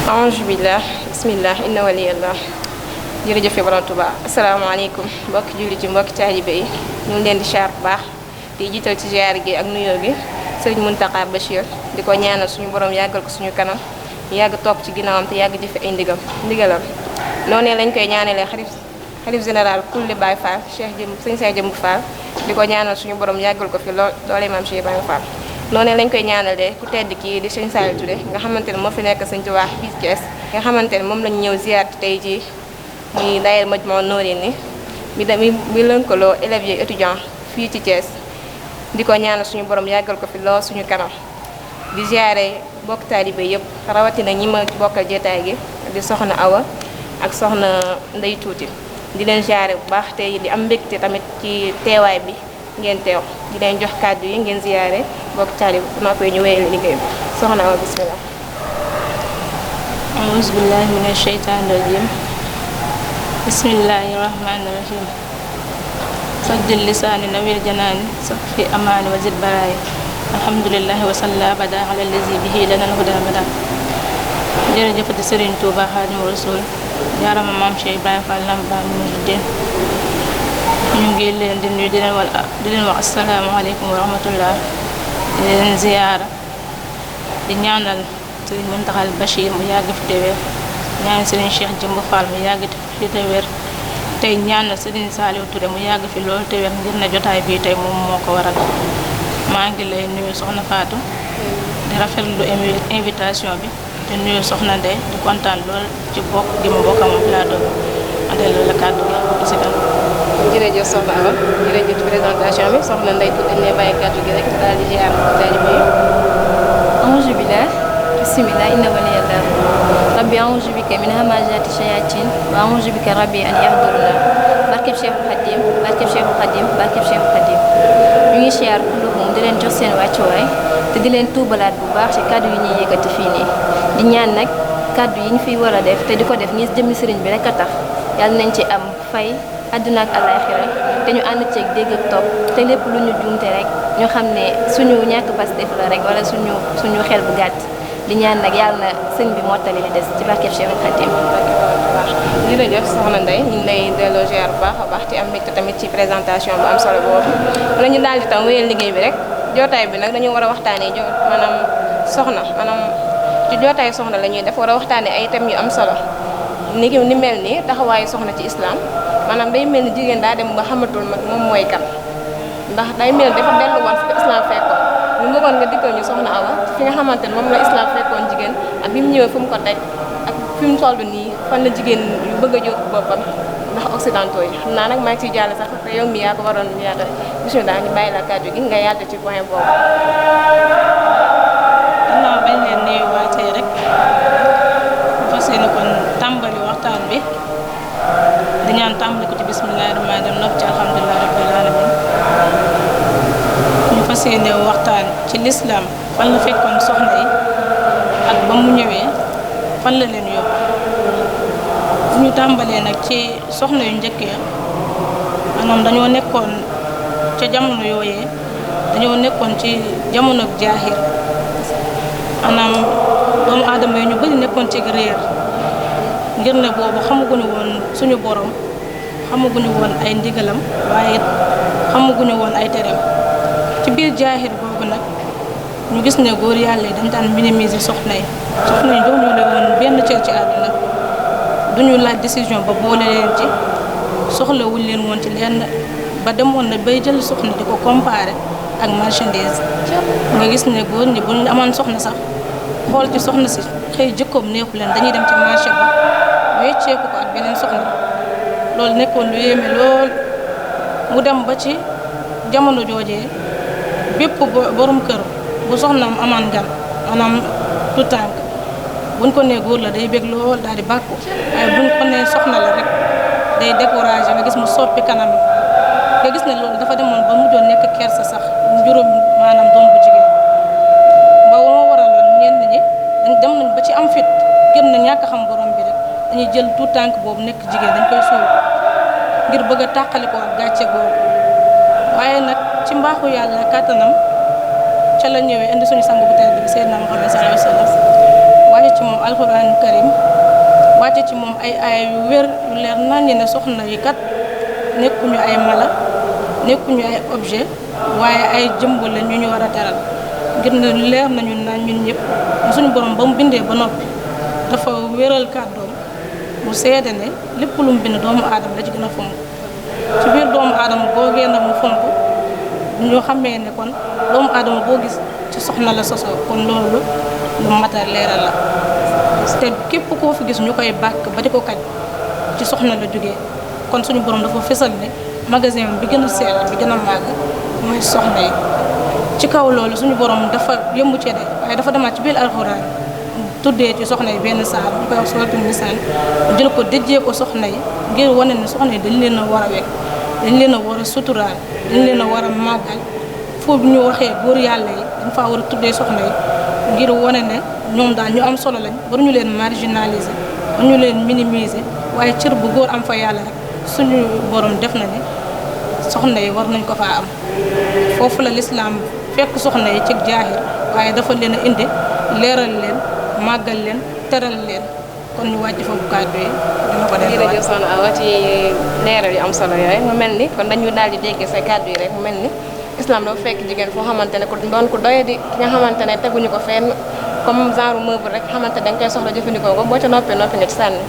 ange billah bismillah inna waliyallah jërëjëfe borom Tuubaa asalaamaaleykum mbokki jullit yi mbokki taalibe yi ñu ngi leen di char bu baax di jiital ci ziar gi ak nuyoo gi sëriñ Muntaxa Bachir di ko ñaanal suñu borom yàggal ko suñu kanam yàgg topp ci ginnaawam te yàgg jëfe ay ndigalam noonu lañ koy ñaanalee xalif général kulli Baye Fall sëñ Cheikh Jëmb Fall di ko ñaanal suñu borom yàggal ko fi lool doole maam Cheikh Ibrahima Fall noonu lañ koy ñaanalee ku tedd kii di sëñ Saliou Touré nga xamante ne moo fi nekk sëñ Tuubaa fii Thiès nga xamante ne moom lañu ñëw ziar tey jii muy daayira Majmahun Nurayni mi lënkaloo élèves yi étudiants fii ci Thiès di ko ñaanal suñu borom yàggal ko fi lool suñu kanam di ziare bokk taalibe yëpp rawatina ñi ma bokkal jotaay gi di soxna Awa ak soxna Ndey Tuuti di leen ziare bu baax tey di am mbégte tamit ci teewaay bi ngeen teew di leen jox kàddu yi ngeen ziare bokk taalibe bu noppee ñu wéyal liggéey bi soxna Awa bismillah. auzu billahi mina sheytaani rajim bismillahi rahmaani rahim sajjil lisaani nawir janaani sax fi amaani wa zid baraay alhamdulillahi wa salla abada ala allazi bihi lana alhuda bada jërëjëfati Serigne Touba Xaadimu Rasuul jaarama maam Cheikh Ibrahima Fall Lamp Mourideen ñu ngi leen di nuyu di leen wax asalaamaaleykum wa rahmatullah di leen ziyaara di ñaanal Serigne Muntaxa Bachir mu yàgg fi te wér ñaanal Serigne Cheikh Jëmb Fall mu yàgg fi te wér tey ñaanal Serigne Saliou Touré mu yàgg fi loolu te wér ngir na jotaay bii tey moom moo ko waral maa ngi lay nuyu soxna Fatou di rafetlu invitation bi di nuyu soxna Ndeye di kontaan lool ci bokk gi ma bokk am plateau bi ma delloo la kàddu gi si kanam. jërëjëf soxna Awa jërëjëf ci présentation bi soxna Ndeye Tuuti dañ lay bàyyi kàddu gi rek daal di ziar taalibe yi. auzu billah bismillah inna waliyallah rabbi auzu bika min hamazati shayatin wa auzu bika rabbi an yahduruna barkeb Cheikhul Khadim barkeb Cheikhul Khadim barkeb Cheikhul Khadim ñu ngi ziar kulluhum di leen jox seen wàccuwaay te di leen tuubalaat bu baax ci kàddu yi ñuy yëkkati fii nii di ñaan nag kàddu yi ñu fiy war a def te di ko def ngir jëmmi sëriñ bi rek a tax yàlla nañ ci am fay àdduna ak àllaaxira te ñu ànd ceeg dégg ak topp te lépp lu ñu juumte rek ñu xam ne suñu ñàkk Pastef la rek wala suñu xel bu gàtt di ñaan nag yàlla na sëñ bi mottali li des ci barkeb Cheikhul Khadim. jërëjëf soxna Ndeye ñu ngi lay delloo ziar bu baax a baax te am mbégte tamit ci présentation bu am solo boobu wala ñu daal di tam wéyal liggéey bi rek jootaay bi nag dañu war a waxtaanee maanaam soxna maanaam ci jootaay soxna la ñuy def war a waxtaanee ay thèmes yu am solo ni mel ni taxawaayu soxna ci islam maanaam day mel ni jigéen daa dem ba xamatul nag moom mooy kan ndax day mel ni dafa delluwaat fi ko islam fekkoon ñu bëggoon nga dikkal ñu soxna Awa fi nga xamante ne moom la islam fekkoon jigéen ak bi mu ñëwee fu mu ko teg ak fi mu toll nii fan la jigéen yu bëgg a jóg boppam ndax occidentaux yi xam naa nag maa ngi ciy jàll sax te yow mi yaa ko waroon yàlla bismillah ñu bàyyi la kàddu gi nga yàlla ci point boobu. gannaaw bañ leen nuyuwaatee rek fas yéene kon tàmbali waxtaan bi di ñaan tàmbali ko ci bismillahi rahmaani rahim nopp ci alhamdulilah rabbil alamin ñu fas yéene waxtaan ci lislaam fan la fekkoon soxna yi ak ba mu ñëwee fan la leen yóbbu bu ñu tàmbalee nag ci soxna yu njëkk ya maanaam dañoo nekkoon ca jamono yooyee dañoo nekkoon ci jamono jaahir maanaam doomu aadama yi ñu bari nekkoon ci réer ngir ne boobu xamaguñu woon suñu borom xamaguñu woon ay ndigalam waaye xamaguñu woon ay tereem ci biir jaahir boobu nag ñu gis ne góor yàlla yi dañ daan minimiser soxna yi jox ñu ne woon benn cër ci àdduna duñu laaj décision ba boole leen ci soxlawuñ leen woon ci lenn ba demoon na bay jël soxna di ko comparer ak marchandise nga gis ne góor ñi bu ñu amoon soxna sax xool ci soxna si xëy jëkkoom neexu leen dañuy dem ci marché ba wecceeku ko ak beneen soxna loolu nekkoon lu yéeme lool mu dem ba ci jamono joojee bépp borom kër bu soxnaam amaan gan maanaam tout tànk buñ ko nee góor la day bég lool daal di bàkku waaye buñ ko nee soxna la rek day découragé nga gis mu soppi kanam nga gis ne loolu dafa demoon ba mujjoon nekk kersa sax juróom maanaam doom bu jigéen ba moo waraloon ñenn ñi dem nañ ba ci am fit gën na ñàkk xam borom bi rek dañuy jël tout tànk boobu nekk jigéen dañ koy suul ngir bëgg a tàqali ko ak gàcce boobu waaye nag ci mbaaxu yàlla kàttanam ca la ñëwee indi suñu sang bu tedd bi Seydina Muhammad sallallahu alayhi wa sallam wàcce ci moom alxuraan karim wàcce ci moom ay yu wér yu leer nañ ne soxna yi kat nekkuñu ay mala nekkuñu ay objet waaye ay jëmb la ñu war a teral ngir ne leer nañu naan ñun ñëpp suñu borom ba mu bindee ba noppi dafa wéral kàddoom mu seede ne lépp lu mu bind doomu aadama la ci gën a fonk ci biir doomu aadama googee nag mu fonk ñoo xamee ne kon doomu aadama boo gis ci soxna la sosoo kon loolu lu mat a leeral la te képp koo fi gis ñu koy bàkk ba di ko kañ ci soxna la jógee kon suñu borom dafa fésal ne magasin bi gën a seel bi gën a màgg mooy soxna yi ci kaw loolu suñu borom dafa yëmbu ci de waaye dafa demaat ci biir alxuraan tuddee ci soxna yi benn saar bu koy wax suratul nisaan jël ko déjee ko soxna yi ngir wane ne soxna yi dañ leen a war a wekk dañ leen a war a suturaal dañ leen a war a màggal foofu ñu waxee góor yàlla yi dañ faa war a tuddee soxna yi ngir wane ne ñoom daal ñu am solo lañ waruñu leen marginaliser waruñu leen minimiser waaye cër bu góor am fa yàlla rek suñu borom def na ne soxna yi war nañ ko faa am foofu la lislaam fekk soxna yi ci jaahir waaye dafa leen a indi leeral leen màggal leen teral leen kon ñu wàcc foofu kàddu yi dina ko def. jërëjëf soxna Awa ci leeral yu am solo yooyu mu mel ni kon dañu daal di déggee say kàddu yi rek mu mel ni islam dafa fekk jigéen foo xamante ne ku doon ko doye di ki nga xamante ne teguñu ko fenn comme genre meuble rek xamante da nga koy soxla jëfandikoo ko boo ca noppi nga ci sànni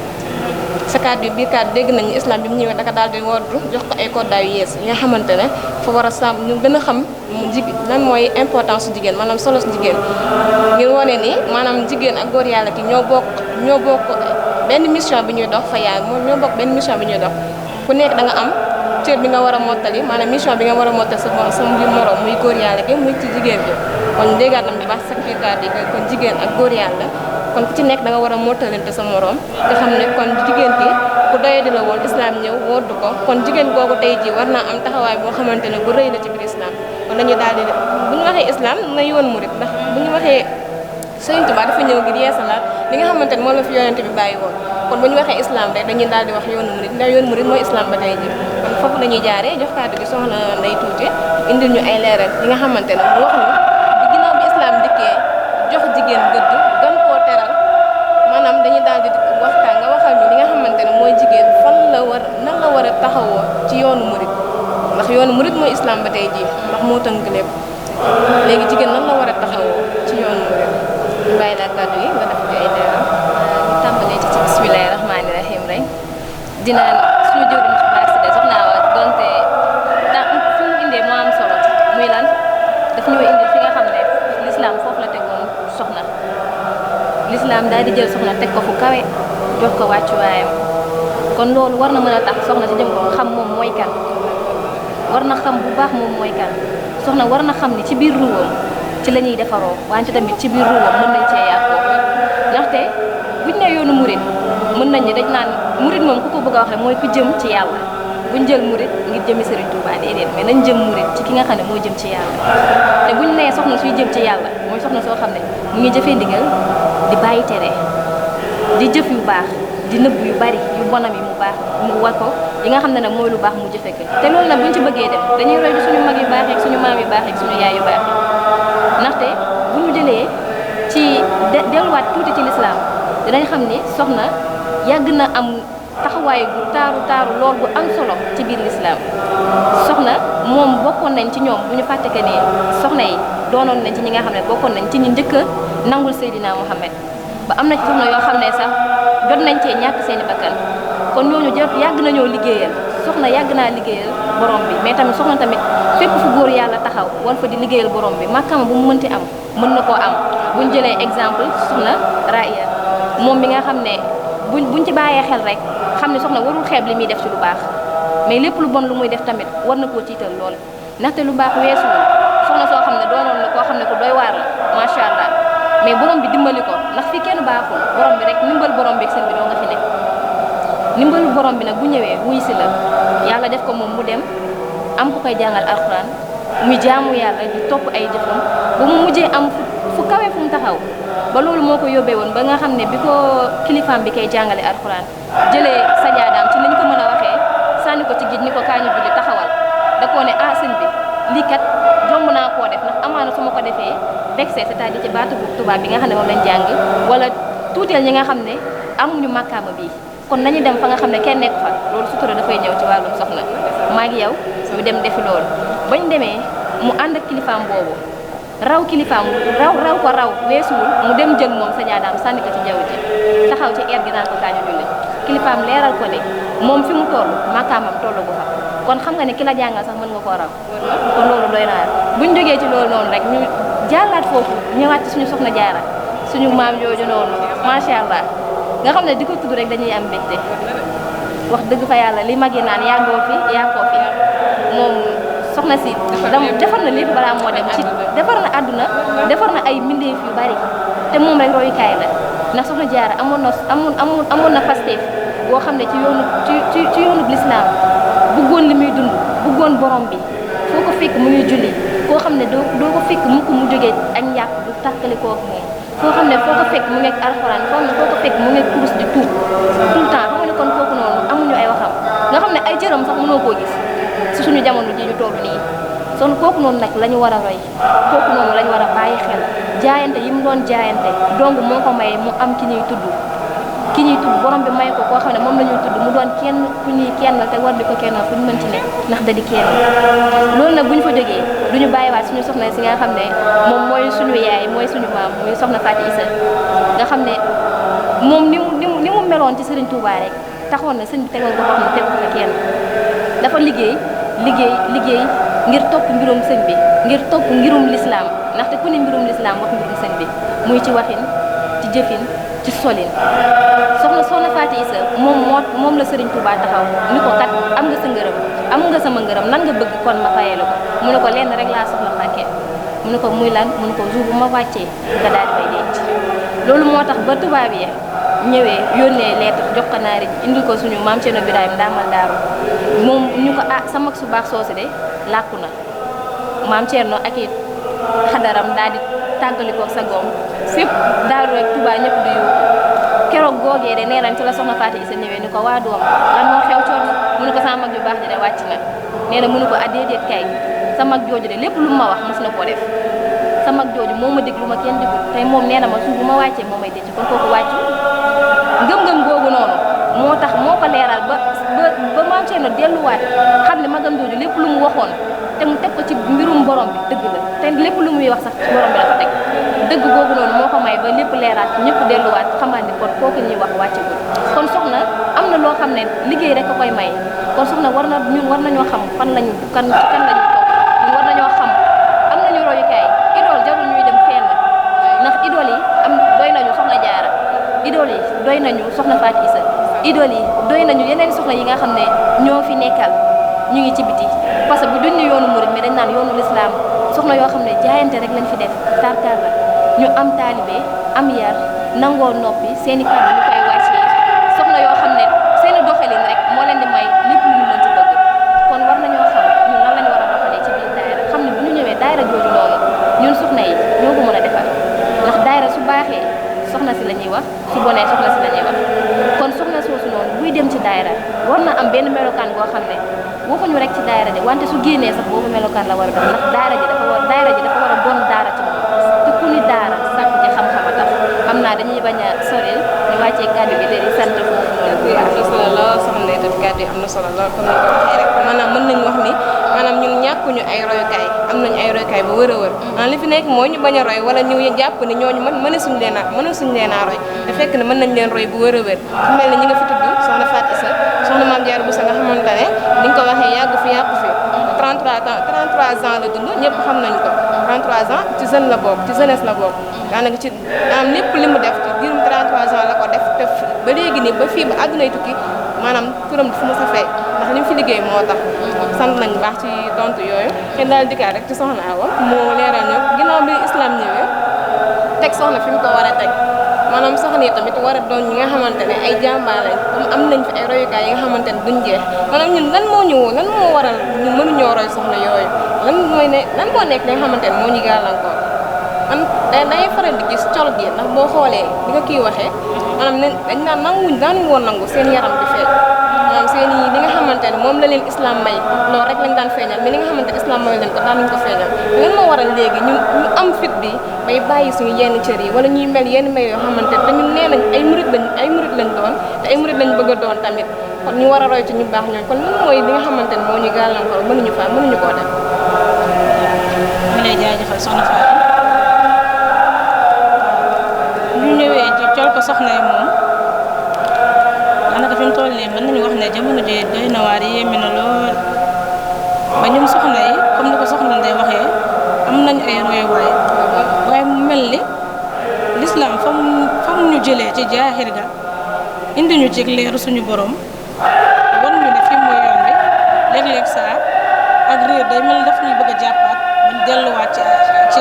sa kàddu yi biir kàddu dégg nañu islam bi mu ñëwee daka daal di woddu jox ko ay koddaay yu yees yi nga xamante ne fa war a sàmm ñu gën a xam lan mooy importance su jigéen maanaam solo su jigéen ngir wane ni maanaam jigéen ak góor yàlla ki ñoo bokk benn mission bi ñuy dox fa yaay moom ñoo bokk benn mission bi ñuy dox ku nekk da nga am cër bi nga war a mottali maanaam mission bi nga war a mottali sa mbir morom muy góor yàlla gi muy ci jigéen bi kon déggaat nañ bu baax sa biir kàddu yi kon jigéen ak góor yàlla kon ku ci nekk da nga war a mottalante sa morom nga xam ne kon jigéen ki ku doyadi la woon islam ñëw woddu ko kon jigéen googu tey jii war naa am taxawaay boo xamante ne bu rëy la ci biir islam kon dañuy daal di bu ñu waxee islam na yoon murit ndax bu ñu waxee Sëriñ Tuubaa dafa ñëw ngir yeesalaat li nga xamante ne moom la fi yonente bi bàyyi woon kon bu ñu waxee islam rek dañuy daal di wax yoonu murit ndax yoonu murit mooy islam ba tey jii kon foofu la ñuy jaaree jox kàddu gi soxna Ndeye Tuuti indil ñu ay leeral li nga xamante ne mu wax ñu bi ginnaaw bi islam dikkee jox jigéen gëdd gën koo teral maanaam dañuy daal di waxtaan nga waxal ñu li nga xamante ne mooy jigéen nan la war a taxawoo ci yoonu murit ndax yoonu murit mooy islam ba tey jii ndax moo tënk lépp léegi jigéen nan la war a taxawoo ci yoonu murit ñu bàyyi la kàddu yi nga def ci ay leeral. ñu tàmbalee ci bismillahi rahmaani rahim rek dina suñu jëwriñ ci baax si de soxna Awa donte fi mu indee moo am solo muy lan daf ñoo indi fi nga xam ne l'islam foofu la tegoon soxna l'islam daal di jël soxna teg ko fu kawe jox ko wàccuwaayam kon loolu war na mën a tax soxna si jëm ko xam moom mooy kan war na xam bu baax moom mooy kan soxna war na xam ni ci biir ruwam ci la ñuy defaroo wante tamit ci biir ruwam mën nañ cee yàqoo ndaxte buñ ne yoonu murit mën nañ ni dañ naan murit moom ku ko bëgg a wax rek mooy ku jëm ci yàlla buñ jël murit ngir jëmi Serigne Touba déedéet mais nañ jëm murit ci ki nga xam ne moo jëm ci yàlla te buñ nee soxna suy jëm ci yàlla mooy soxna soo xam ne mu ngi jëfee ndigal di bàyyi tere di jëf yu baax di nëbb yu bari yu bonam yi mu baax mu war ko yi nga xam ne nag mooy lu baax mu jëfe ko te loolu nag buñ ci bëggee def dañuy roy suñu mag yu baax ak suñu maam yu baax ak suñu yaay yu baax ndaxte bu ñu jëlee ci delluwaat tuuti ci lislaam dinañ xam ni soxna yàgg na am taxawaay bu taaru lool bu am solo ci biir lislaam soxna moom bokkoon nañ ci ñoom bu ñu fàtte que ni soxna yi doonoon nañ ci ñi nga xam ne bokkoon nañ ci ñi njëkk a nangul Seydina Muhammad ba am na ci soxna yoo xam ne sax jot nañ cee ñàkk seeni bakkan kon ñooñu yàgg nañoo liggéeyal soxna yàgg naa liggéeyal borom bi mais tamit soxna tamit fépp fu góor yàlla taxaw war fa di liggéeyal borom bi màkkaama bu mu mënti am mën na koo am buñ jëlee exemple soxna Raaya moom mi nga xam ne buñ ci bàyyee xel rek xam ne soxna warul xeeb li muy def ci lu baax mais lépp lu bon lu muy def tamit war na koo tiital lool ndaxte lu baax weesuwul soxna soo xam ne doonoon na koo xam ne ku doy waar la macha allah mais borom bi dimbali ko ndax fii kenn baaxul borom bi rek ndimbal borom bi ak seen bi doo nga fi nekk ndimbalu borom bi nag bu ñëwee wuy si la yàlla def ko moom mu dem am ku koy jàngal alxuraan muy jaamu yàlla di topp ay jëfam ba mu mujjee am fu kawe fu mu taxaw ba loolu moo ko yóbbee woon ba nga xam ne bi ko kilifaam bi koy jàngale alxuraan jëlee sajaadaam ci niñ ko mën a waxee sànni ko ci géej ni ko kaañu julli taxawal da koo ne ah sëñ bi lii kat jomb naa koo def ndax amaana su ma ko defee vexé c'est-à-dire ci baatu tubaab bi nga xam ne moom lañ jàng wala tuuteel ñi nga xam ne amuñu màkkaama bii kon nañu dem fa nga xam ne kenn nekk fa loolu sutura dafay ñëw ci wàllum soxna maa ngi yow ñu dem defi loolu bañ demee mu ànd ak kilifaam boobu raw kilifaam raw ko raw weesuwul mu dem jël moom sa jaadaam sànni ko ci jaww ji taxaw ci air gi naan ko gaañu julli kilifaam leeral ko ne moom fi mu toll màkkaamam tollu ko fa kon xam nga ne ki la jàngal sax mën nga koo raw kon loolu doy naa buñ jógee ci loolu noonu rek ñu jàllaat foofu ñëwaat ci suñu soxna jaara suñu maam jooju noonu macha allah nga xam ne di ko tudd rek dañuy am mbégte wax dëgg fa yàlla li mag yi naan yàggoo fi yàggoo fi moom soxna si defar na lépp balaa moo dem ci defar na àdduna defar na ay mbindeef yu bari te moom rek royukaay la ndax soxna jaara amoon na Pastef boo xam ne ci yoonu lislaam bëggoon li muy dund bëggoon borom bi foo ko fekk mu ngi julli koo xam ne doo ko fekk mukk mu jógee ak njàpp du tàkkali koo moom foo xam ne foo ko fekk mu ngi alxuraan foo ko fekk mu ngi kurus di tuub tout le temps xam nga ne kon kooku noonu amuñu ay waxam nga xam ne ay cëram sax mënoo koo gis si suñu jamono ji ñu toll nii son kooku noonu nag la ñu war a roy kooku noonu la ñu war a bàyyi xel jaayante yi mu doon jaayante donc moo ko may mu am ki ñuy tudd borom bi may ko koo xam ne moom la ñuy tudd mu doon kenn ku ñuy kennal te war di ko kennal fu ñu mën ci ne ndax da di kenn loolu nag bu ñu fa jógee du ñu bàyyiwaat suñu soxna si nga xam ne moom mooy suñu yaay mooy suñu maam muy soxna Fatou Issa nga xam ne moom ni mu meloon ci Serigne Touba rek taxoon na sëñ bi tegoon ko xam ne tegu fa kenn dafa liggéey ngir topp mbirum sëñ bi ngir topp ngirum lislaam ndaxte ku ne mbirum lislaam wax mbirum sëñ bi muy ci waxin ci jëfin ci solin soxna Fatou Issa moom la Serigne Touba taxaw ni ko kat am nga sa ngërëm am nga sama ngërëm nan nga bëgg kon ma fayee la ko mu ne ko lenn rek laa soxla Mbàkke mu ne ko muy lan mu ne ko jour bu ma wàccee nga daal di fay denc loolu moo tax ba tubaab yi ñëwee yónnee lettre jox ko naari indil ko suñu maam Cerno Birahim ndaamal daaru moom ñu ko sa mag su baax soosi de làkku na maam Cerno ak it xadaram daal di tàggalikoo sa goom fépp daaru rek Tuubaa ñëpp di yóbbu keroog googee de nee nañ ci la soxna Fatou Issa ñëwee ni ko waa doom lan moo xew coon mu ne ko sama mag ju baax ji de wàcc na nee na mu ne ko déedéet kay sa mag jooju de lépp lu ma wax mos na koo def sa mag jooju moo ma dig lu ma kenn digul tey moom nee na ma suuf bu ma wàccee moo may denc kon kooku wàccu ngëm-ngëm googu noonu moo tax moo ko leeral ba maam Cerno delluwaat xam ne magam jooju lépp lu mu waxoon te mu teg ko ci mbirum borom bi dëgg la te lépp lu muy wax sax ci borom bi la ko teg dëgg googu noonu moo ko may ba lépp leeraat ñëpp delluwaat xamal ni kon kooku ñuy wax wàccagul kon soxna am na loo xam ne liggéey rek a koy may kon soxna war nañoo xam fan lañu kan lañu toog ñun war nañoo xam am nañu royukaay idole jarul ñuy dem fenn ndax idole yi doy nañu soxna jaara idole yi doy nañu soxna Fatou Issa idole yi doy nañu yeneen soxna yi nga xam ne ñoo fi nekkal ñu ngi ci biti parce que bu duñ ne yoonu murid mais dañ naan yoonu lislaam soxna yoo xam ne jaayante rek lañ fi def tarkar la ñu am taalibe am yar nangoo noppi seeni kàddu ñu koy wàccee soxna yoo xam ne seeni doxalin rek moo leen di may lépp lu ñu mën ci bëgg kon war nañoo xam ñun nan lañu war a doxalee ci biir daayira xam ne bu ñu ñëwee daayira jooju noonu ñun soxna yi ñoo ko mën a defar ndax daayira su baaxee soxna si la ñuy wax su bonee soxna si la ñuy wax kon soxna soosu noonu buy dem ci daayira war na am benn melokaan boo xam ne waxuñu rek ci daayira de wante su génnee sax boobu melokaan la war a doon ndax daayira ji dafa war a doon daara ci moom te ku ni daara sàkku ci xam-xam a tax xam naa dañuy bañ a soreel ñu wàccee kàddu bi di sant foofu noonu. am na solo lool soxna Ndeye Tati kàddu yi am na solo lool comme ni ko waxee rek maanaam mën nañu wax ni maanaam ñun ñàkkuñu ay royukaay am nañu ay royukaay ba wër a wër maanaam li fi nekk mooy ñu bañ a roy wala ñu jàpp ni ñooñu mënasuñ leen a roy te fekk ne mën nañ leen roy bu wër a wër su mel ne ñi nga fi tudd soxna Fatou Issa soxna Mame Diarra Bousso nga xamante ne ni nga ko waxee yàggu fi 33 ans la dund ñëpp xam nañ ko 33 ans ci jeune la bokk ci jeunesse la bokk daanaka ci maanaam lépp li mu def ci diirum 33 ans la ko def te ba léegi nii ba fii ba àddunay tukki maanaam turam fu mu sa fay ndax li mu fi liggéey moo tax sant nañ baax ci tontu yooyu kenn daal dikkaat rek ci soxna Awa moo leeral ñu ginnaaw bi islam ñëwee teg soxna fi mu ko war a teg maanaam soxna yi tamit war a doon ñi nga xamante ne ay jàmbaar lañ comme am nañ fi ay royukaay yi nga xamante ne duñ jeex maanaam ñun lan moo waral ñu mënuñoo roy soxna yooyu lan moo nekk li nga xamante ne moo ñu gàllankoor man day faral di gis col gi ndax boo xoolee di ko kii waxee maanaam dañ naan daanuñ woon nangu seen yaram di feeñ maanaam seen i li nga xamante ne moom la leen islam may loolu rek lañ daan feeñal mais li nga xamante ne islam may leen ko daan nañ ko feeñal lan moo waral léegi ñu am fit bi bay bàyyi suñu yenn cër yi wala ñuy mel yenn may yoo xamante ne te ñun nee nañ ay murid lañ doon te ay murid lañ bëgg a doon tamit kon ñu war a roy ci ñu baax ñooñu kon lan mooy li nga xamante ne moo ñu gàllankoor mënuñu koo def. ma lay jaajëfal soxna Fatou ñu ñëwee ci col ko soxna yi moom daanaka fi mu toll nii mën nañu wax ne jamono ji doy na waar yéeme na lool ba ñun soxna yi comme ni ko soxna Ndeye waxee am nañ ay royuwaay waaye mu mel ni l'islam fa mu ñu jëlee ci jaaxir ga indi ñu ci leeru suñu borom wan ñu ne fii mooy yoon bi léeg-léeg saa ak réer day mel daf ñuy bëgg a jàppaat ba delluwaat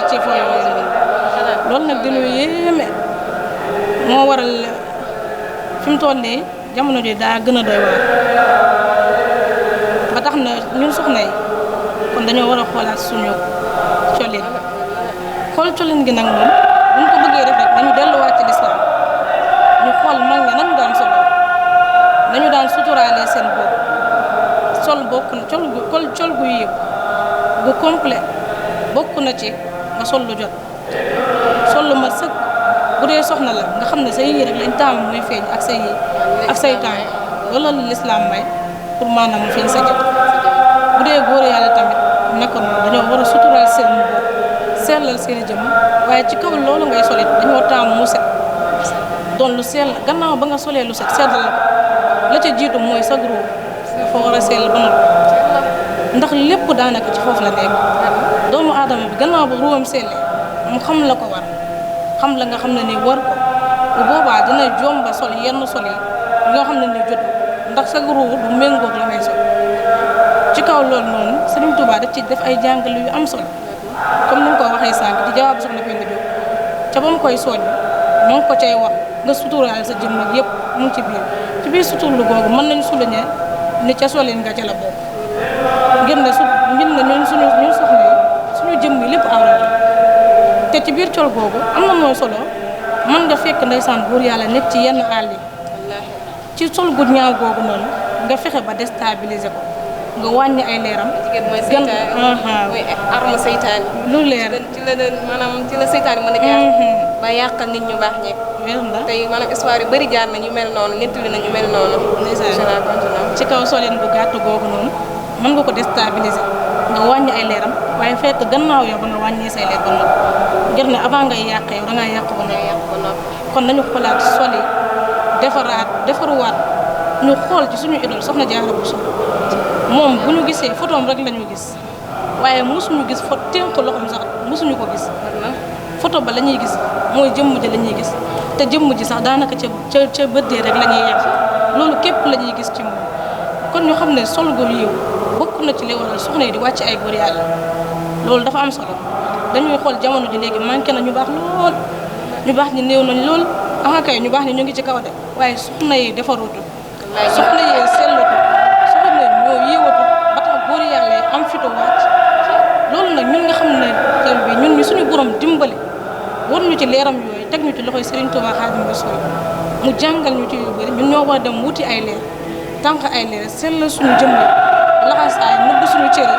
ci foo yooyu loolu nag di lu yéeme moo waral fi mu toll nii jamono ji daa gën a doy waar ba tax na ñun soxna yi kon dañoo war a xoolaat suñu colin colin gi nag moom buñ ko bëggee def rek dañu delluwaat ci lislaam ñu xool mag ñi nañu daan solo nañu daan suturaalee seen bopp sol bokk na col gu yëpp bu complet bokk na ci nga sol lu jot sol lu mat sëkk bu dee soxna la nga xam ne say yii rek lañ taam muy feeñ ak say temps loolu la lislaam may pour maanaam mu feeñ sa jot bu dee góor yàlla tamit naka noonu dañoo war a suturaal seen bopp sellal seen i jëmm waaye ci kaw loolu ngay solit dañoo taam mu set doon lu sell gannaaw ba nga solee lu set seddal la ca jiitu mooy sa groupe dafa war a sell ba noppi ndax lépp daanaka ci foofu la nekk doomu aadama bi gannaaw ba ruwam sellee mu xam la ko war xam la nga xam ne ni war ko bu boobaa dina jomba sol yenn sol yi nga xam ne ni jot ndax sa groupe du méngoog la ngay sol ci kaw loolu noonu Serigne Touba daf ci def ay jàngale yu am solo comme ni nga ko waxee sànq ci jawaab soxna Penda Diop ca ba mu koy soññ moo ngi ko cay wax nga suturaal sa jëmm yëpp mu ngi ci biir suturlu googu mën nañu souligner ni ca solin nga ca la bokk ngir ne ñun soxna yi suñu jëmm yi lépp awra la te ci biir col googu am na mooy solo mën nga fekk ndeysaan buur yàlla nekk ci yenn àll yi ci sol gu ñaaw googu noonu nga fexe ba déstabiliser ko nga wàññi ay leeram. jigéen mooy seytaane mooy arme seytaane lu leer ci la seytaane mën a jaar ba yàqal nit ñu baax ñeeg tey maanaam histoire yu bëri jaar na ñu mel noonu nettali na ñu mel noonu ci kaw solin bu gàtt googu noonu mën nga ko déstabiliser nga wàññi ay leeram waaye fekk gannaaw yow ba nga wàññee say leer ba noppi ngir ne avant ngay yàq yow dangaa yàq ba noppi kon nañu xolaat soli defaruwaat ñu xool ci suñu idole soxna Jaara Buso moom bu ñu gisee photoom rek la ñu gis waaye mosuñu gis photo tënk loxoom sax mosuñu ko gis photo ba la ñuy gis mooy jëmm ji la ñuy gis te jëmm ji sax daanaka ca bëddee rek la ñuy yem loolu képp la ñuy gis ci moom kon ñu xam ne sol gu yiw bokk na ci li waral soxna yi di wàcc ay góor yàlla loolu dafa am solo dañuy xool jamono ji léegi manqué na ñu baax lool ñu baax ñi néew nañ lool kay ñu baax ni ñu ngi ci kaw de waaye soxna yi defarutu soxna yi sellatu soxna yi ñoo yiwatu ba tax góor yàlla yi am fito wàcc loolu nag ñun nga xam ne xel bi ñun ñu suñu borom dimbali war ñu ci leeram yooyu teg ñu ci loxoy Serigne Touba Xaadimu Rasuul mu jàngal ñu ci yu bëri ñun ñoo war a dem wuti ay leer tànk ay leer sellal suñu jëmm laxasaay nëbb suñu cëri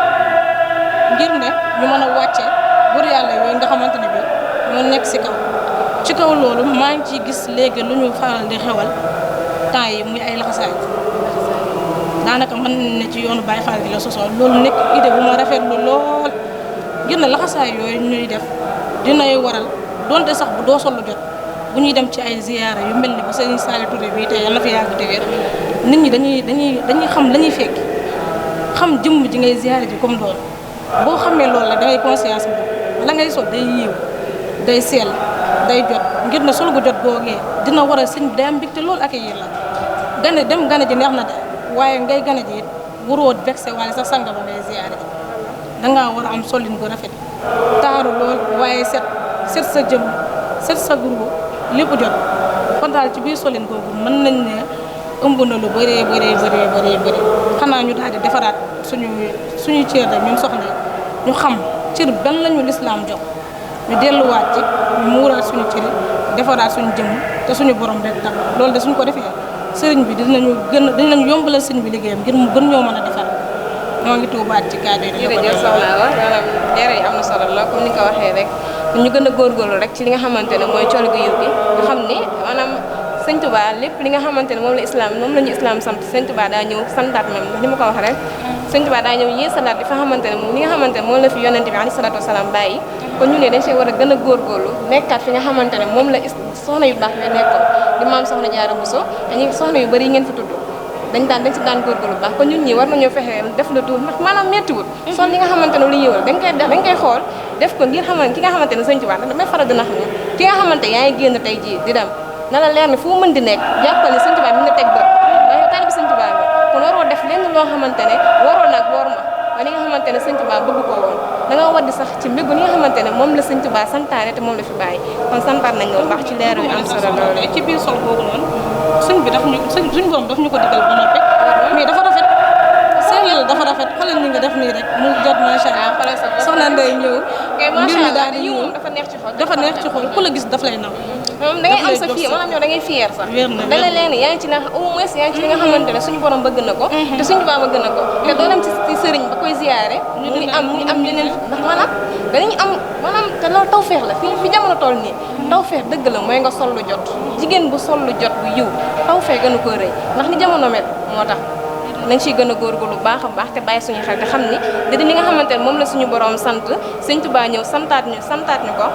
ngir ne ñu mën a wàcce góor yàlla yooyu nga xamante ne bi ñoo nekk ci kaw loolu maa ngi ciy gis léegi lu ñu faral di xewal temps yi muy ay laxasaay daanaka mën ne ci yoonu Baye Fall bi la sosoo loolu nekk idée bu ma rafetlu lool ngir ne laxasaay yooyu ñuy def dinay waral donte sax bu doo sol lu jot bu ñuy dem ci ay ziyaara yu mel ni ba Serigne Saliou Touré bii tey yàlla na fi yàgg te wér nit ñi dañuy xam la ñuy fekk xam jëmm ji ngay ziyaara ji comme doon boo xamee loolu la dangay conscience bi la ngay sol day yiiw day sell day jot ngir ne sol gu jot googee dina war a sëñ bi day am mbégte loolu ak yéen la dem gane ji neex na de waaye ngay gane ji it waroo vexé wala sax sanga ba ngay ziyaare ji dangaa war a am solin gu rafet taaru lool waaye set sa jëm set sa gurgu lépp jot kon daal ci biir solin googu mën nañ ne ëmb na lu bëree bëri xanaa ñu daal di defaraat suñuy cër rek ñun soxna ñu xam cër ban lañu lislaam jox ñu delluwaat ci ñu muuraat suñu cër defaraat suñu jëmm te suñu borom rek tax loolu de suñ ko defee sëriñ bi dinañu yombalal sëriñ bi liggéeyam ngir mu gën ñoo mën a defar ñoo ngi tuubaat ci kàddu yi. jërëjëf soxna Awa maanaam leeral yi am na solo la comme ni nga ko waxee rek ñu gën a góorgóorlu rek ci li nga xamante ne mooy col gu yiw gi nga xam ni maanaam sëñ Tuubaa lépp li nga xamante ne moom la ñu islam sant sëñ Tuubaa daa ñëw santaat même ndax ni ma ko wax rek sëñ Tuubaa daa ñëw yeesalaat di fa xamante ne moom li nga xamante ne moom la fi yonente bi alayhi salaatu wasalaam bàyyi kon ñu ne dañ see war a gën a góorgóorlu nekkaat fi nga xamante ne moom la soxna yu baax yooyu nekkoon di maam soxna Jaara Buso dañuy soxna yu bëri yi ngeen fi tudd dañ si daan góorgóorlu baax kon ñun ñi war nañoo fexe def la tuur ndax maanaam méttiwul sol li nga xamante ne lu yiwal dañ koy xool def ko ngir xamante ki nga xamante ne sëñ Tuubaa damay faral dina xam ne ki nga xamante yaa ngi génn tey jii di dem na la leer ne fu mu mën di nekk jàppal ne sëñ Tuubaa mi nga teg bët ndax yow taalibe sëñ Tuubaa bi kon waroo def lenn loo xamante ne waroo nag woor ma li nga xamante ne sëñ Tuubaa bëgg ko woon da nga war di sax ci mbégu li nga xamante ne moom la sëñ Tuubaa santaane te moom la fi bàyyi kon santaat nañ loolu baax ci leer yu am solo loolu ci biir sol boobu noonu suñ borom daf ñu ko digal ba noppi mais dafa rafet seen yàlla dafa rafet xoolal ni nga def nii rek mu jot macha allah soxna Ndeye ñëw mbir mi daal di ñëw dafa neex ci xol dafa neex ci xol ku la gis daf lay naw moom da ngay am sa fier maanaam yow da ngay fier sax da la leen yaa ngi ci au moins yaa ngi ci li nga xamante ne suñu borom bëgg na ko te suñu baa bëgg na ko te doo dem ci sëriñ ba koy ziyaare muy am leneen ndax maanaam danañ am maanaam te loolu tawfeex la fi jamono toll nii tawfeex dëgg la mooy nga sol lu jot jigéen bu sol lu jot bu yiw tawfeex gën a ko rëy ndax ni jamono mel moo tax nañ ciy gën a góorgóorlu baax a baax te bàyyi suñu xel te xam ni da li nga xamante ne moom la suñu borom sant sëñ Tuubaa ñëw santaat ñu ko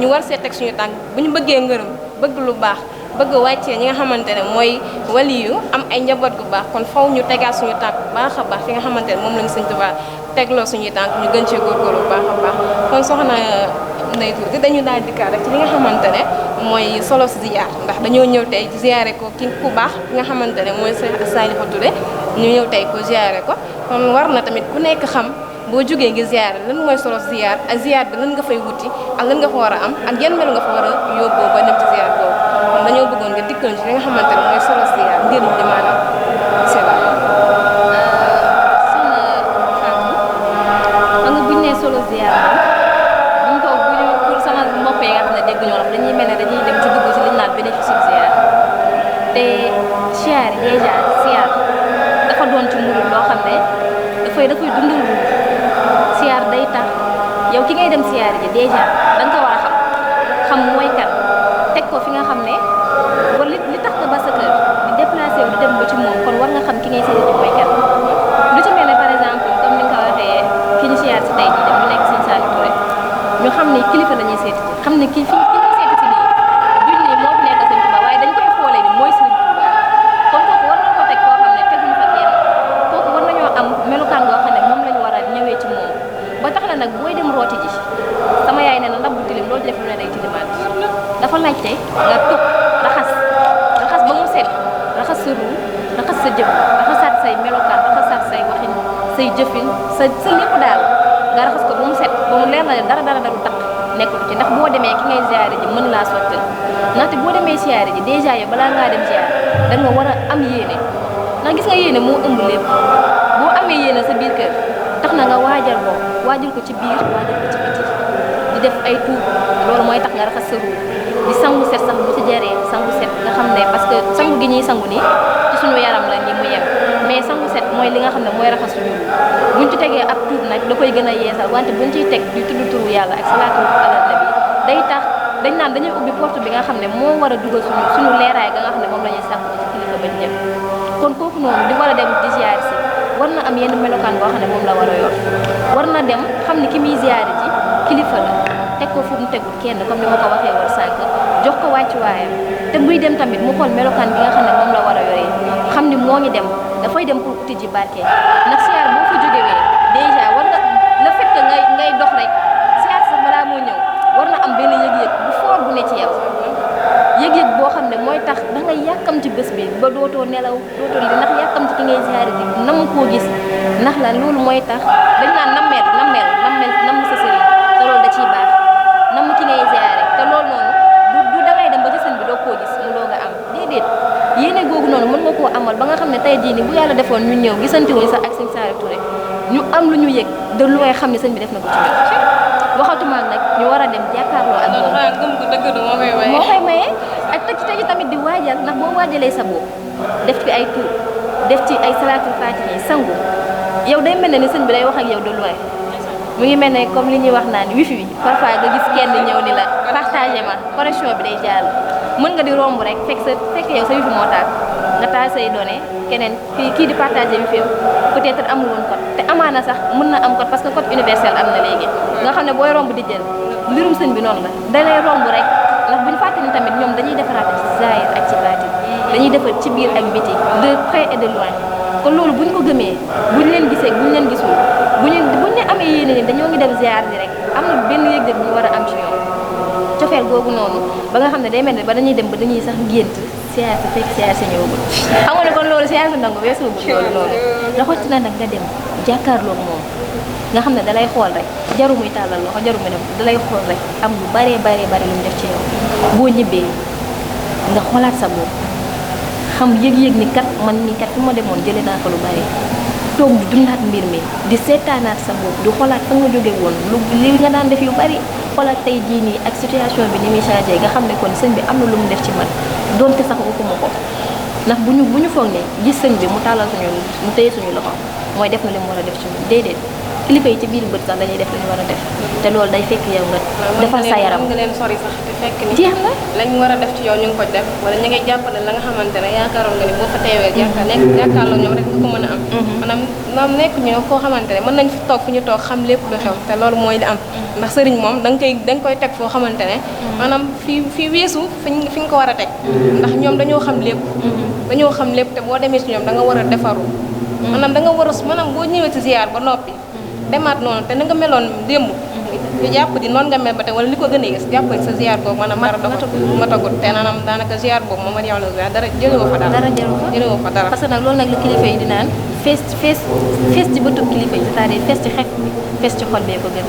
ñu war see teg suñu tànk bu ñu bëggee ngërëm bëgg lu baax bëgg wàccee ñi nga xamante ne mooy waliyu am ay njaboot gu baax kon faw ñu tegaat suñu tànk baax a baax fi nga xamante ne moom lañu sëñ Tuubaa tegloo suñuy tànk ñu gën cee góorgóorlu baax a baax kon soxna Ndeye Tuuti dañu daal dikkaat rek ci li nga xamante ne mooy solo ziyaar ndax dañoo ñëw tey ziyaare ko ki ku baax ki nga xamante ne mooy Saliou Touré ñu ñëw tey ko ziyaare ko kon war na tamit ku nekk xam boo jógee ngi ziyaare lan mooy solo ziyaar ak ziyaar bi lan nga fay wuti ak lan nga fa war a am ak yan melu nga fa war a yóbboo ba dem ci ziyaar boobu kon dañoo bëggoon nga dikkal ci li nga xamante ne mooy solo ziyaar ngir ñu maanaam c'est ça. soxna Fatou xam nga buñ nee solo ziyaar buñ ko pour sama mbokk yi nga xam ne dégg ñoo xam dañuy mel ne dañuy dem ci dugg ci liñ naan bénéfice ziyaar te ziyaar yi déjà ziyaar dafa doon ci murid loo xam ne dafay dundal siyaar day tax yow ki ngay dem siyaar ji déjà da nga ko war a xam mooy kan teg ko fi nga xam ne wala li tax nga ba sa kër di déplacé wu di dem ba ci moom kon war nga xam ki ngay seeti ji mooy kan lu ci mel ne par exemple comme ni nga ko waxee ki ñu siyaar si tey jii dem mu nekk Sëñ Saliou Touré ñu xam ne kilifa la ñuy seeti ji xam ne ki ñuy seeti si nii duñ nii moo fi nekk Sëñ Tuubaa waaye dañ koy xoolee ni mooy Sëñ Tuubaa kon kooku war nañ ko teg koo xam ne teguñu fa kenn kooku war nañoo am melukaan goo xam ne moom lañu war a ñëwee ci moom ba tax na nag booy dem rooti ji sama yaay nee na ndab bu tilim loo ci def lu ne day tilimaat dafa laajte nga tub raxas ba mu set raxas sa ruu raxas sa jëf raxasaat say melokaan raxasaat say waxin say jëfin sa lépp daal nga raxas ko ba mu set ba mu leer na leen dara du takk nekkul ci ndax boo demee ki ngay ziyaare ji mën laa sottal ndaxte boo demee ziyaare ji dèjà yow balaa ngaa dem ziyaare da nga war a am yéene ndax gis nga yéene moo ëmb lépp boo amee yéene sa biir kër tax na nga waajal ko ci biir waajal ko ci biti di def ay tuub loolu mooy tax nga raxas sa ruu di sangu set sax bu ci jaree sangu set nga xam ne parce que sangu gi ñuy sangu nii ci suñu yaram la ni mu yem mais sangu set mooy li nga xam ne mooy raxas suñu buñ ci tegee ab tuub nag da koy gën a yeesal wante buñ ciy teg di tudd turu yàlla ak salaatu ala nabi day tax dañ naan dañuy ubbi porte bi nga xam ne moo war a dugal suñu leeraay ga nga xam ne moom la ñuy sàkku ci kilifa bañ dem kon kooku noonu di war a dem di ziyaar si war na am yenn melokaan boo xam ne moom la war a yor war na dem xam ne ki muy ziyaare ji kilifa la teg ko fu mu tegul kenn comme ni ma ko waxee woon sànq jox ko wàccuwaayam te buy dem tamit mu xool melokaan bi nga xam ne moom la war a yoree xam ni moo ngi dem dafay dem pour uti ji barke ndax siyaar boo fa jógewee déjà war nga le fait que ngay dox rek siyaar sax balaa moo ñëw war na am benn yëg-yëg bu fort bu ne ci yow yëg-yëg boo xam ne mooy tax da ngay yàkkam ci bés bi ba dootoo nelaw dootoo li ndax yàkkam ci ki ngay ziyaare ji nam koo gis ndax la loolu mooy tax dañ naan nammeel namm sa sëriñ te loolu da ciy baax namm ki ngay ziyaare te loolu noonu du dangay dem ba ci sëñ bi doo koo gis mu doog a am déedéet yéene googu noonu mën nga koo amal ba nga xam ne tey jii nii bu yàlla defoon ñu ñëw gisante wuñu sax ak Sëñ Saliou Touré ñu am lu ñu yëg de lu ngay xam ne sëñ bi def na ko ci ñun waxatuma nag ñu war a dem jàkkaarloo ak moom moo koy maye ak tëj tamit di waajal ndax boo waajalee sa bopp def fi ay tuur def ci ay salaatul faatiha yi sangu yow day mel ne ni sëñ bi day wax ak yow de loin mu ngi mel ne comme li ñuy wax naan wifi bi parfois nga gis kenn ñëw ni la partagé ma connexion bi day jàll mën nga di romb rek fekk yow sa wifi moo taal nga taal say données keneen kii di partagé wifi peut-être amul woon code te amaana sax mën na am code parce que code universel am na léegi nga xam ne booy romb di jël mbirum sëñ bi noonu la da lay romb rek ndax bu ñu fàtte ni tamit ñoom dañuy defaraat ci zahir ak ci baatin dañuy defar ci biir ak biti de près et de loin kon loolu bu ñu ko gëmee bu ñu leen gisee bu ñu leen gisul bu ñu amee yéene ni dañoo ngi dem ziar bi rek am na benn yëg-yëg bu ñu war a am ci ñoom cofeel googu noonu ba nga xam ne day mel ne ba dañuy dem ba dañuy sax gént siyaar si fekk siyaar si ñëwagul xam nga ne kon loolu siyaar si nangu weesuwagul loolu noonu rawatina nag nga dem jàkkaarloog moom nga xam ne dalay xool rek jaru muy tàllal loxo jaru muy dem dalay xool rek am lu baree lu mu def ci yow boo ñibbee nga xoolaat sa bopp xam yëg-yëg ni kat man ni kat fi ma demoon jëlee naa fa lu bari toog di dundaat mbir mi di seetaanaat sa bopp di xoolaat fa nga jóge woon lu li nga daan def yu bari xoolaat tey jii nii ak situation bi ni muy changé nga xam ne kon sëñ bi am na lu mu def ci man donte sax waxuma ko ndax bu ñu foog ne gis sëñ bi mu tàllal suñu mu téye suñu loxo mooy def na li mu war a def ci ñun déedéet kilifa yi ci biir bët sax dañuy def li ñu war a def te loolu day fekk yow nga defal sa yaram nga leen sori sax te fekk ni jeex na lañ war a def ci yow ñu ngi ko def wala ñu ngay jàppale la nga xamante ne yaakaaroon nga ni boo fa teewee jàkkaarloo ñoom rek nga ko mën a am maanaam nekk ñu koo xamante ne mën nañ fi toog fi ñu toog xam lépp lu xew te loolu mooy li am ndax sëriñ moom da nga koy teg foo xamante ne maanaam fii weesu fi nga ko war a teg ndax ñoom dañoo xam lépp te boo demee ci ñoom da nga war a defaru maanaam da nga war a maanaam boo ñëwee ci ziar ba noppi demaat noonu te na nga meloon démb nga jàpp di noonu nga mel ba tey wala li ko gën a gis jàpp sa ziar boobu maanaam matagut te naanaam daanaka ziar boobu moom Mariama la ziar dara jëlewoo fa dara parce que nag loolu nag la kilifa yi di naan fees ci bëtu kilifa yi c'est-à-dire fees ci xef bi fees ci xol bee ko gën